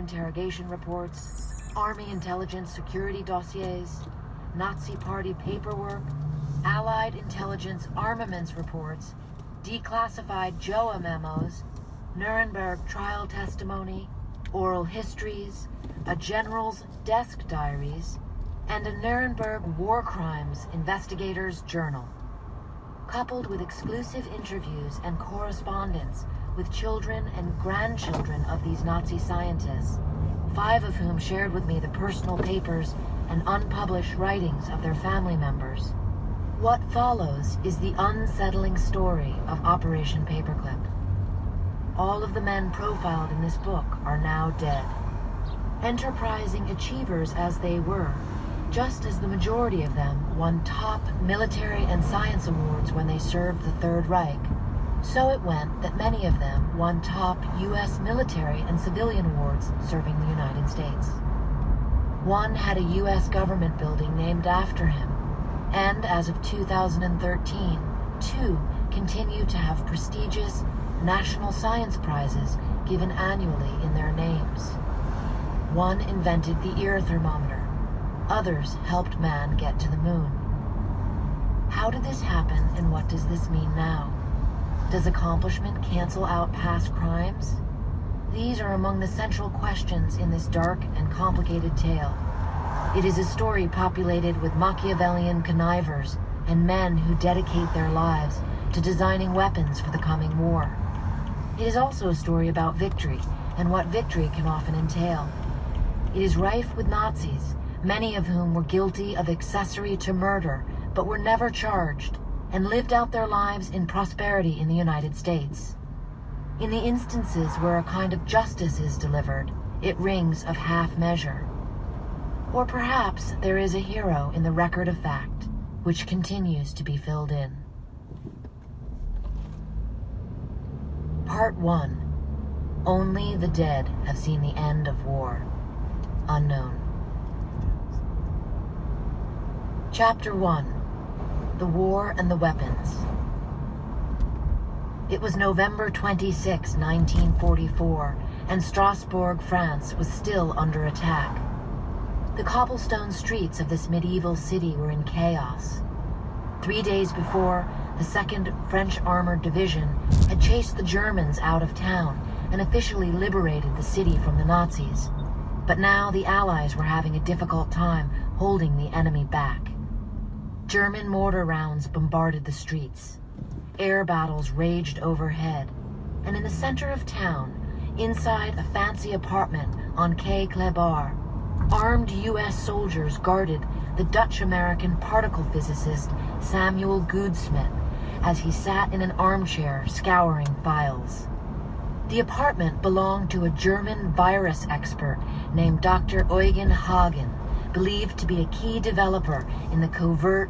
interrogation reports, Army intelligence security dossiers, Nazi Party paperwork, Allied intelligence armaments reports, declassified JOA memos, Nuremberg trial testimony, oral histories, a general's desk diaries, and a Nuremberg war crimes investigator's journal. Coupled with exclusive interviews and correspondence with children and grandchildren of these Nazi scientists, 5 of whom shared with me the personal papers and unpublished writings of their family members. What follows is the unsettling story of Operation Paperclip. All of the men profiled in this book are now dead. Enterprising achievers as they were, just as the majority of them won top military and science awards when they served the Third Reich, so it went that many of them won top U.S. military and civilian awards serving the United States. One had a U.S. government building named after him, and as of 2013, 2 continue to have prestigious national science prizes given annually in their names. One invented the ear thermometer. Others helped man get to the moon. How did this happen, and what does this mean now? Does accomplishment cancel out past crimes? These are among the central questions in this dark and complicated tale. It is a story populated with Machiavellian connivers and men who dedicate their lives to designing weapons for the coming war. It is also a story about victory and what victory can often entail. It is rife with Nazis, many of whom were guilty of accessory to murder, but were never charged, and lived out their lives in prosperity in the United States. In the instances where a kind of justice is delivered, it rings of half measure. Or perhaps there is a hero in the record of fact, which continues to be filled in. Part 1. Only the dead have seen the end of war. Unknown. Chapter 1. The War and the Weapons. It was November 26, 1944, and Strasbourg, France was still under attack. The cobblestone streets of this medieval city were in chaos. 3 days before, the 2nd French Armored Division had chased the Germans out of town and officially liberated the city from the Nazis. But now the Allies were having a difficult time holding the enemy back. German mortar rounds bombarded the streets. Air battles raged overhead, and in the center of town, inside a fancy apartment on Quai Kleber, armed U.S. soldiers guarded the Dutch-American particle physicist Samuel Goudsmit as he sat in an armchair scouring files. The apartment belonged to a German virus expert named Dr. Eugen Hagen, believed to be a key developer in the covert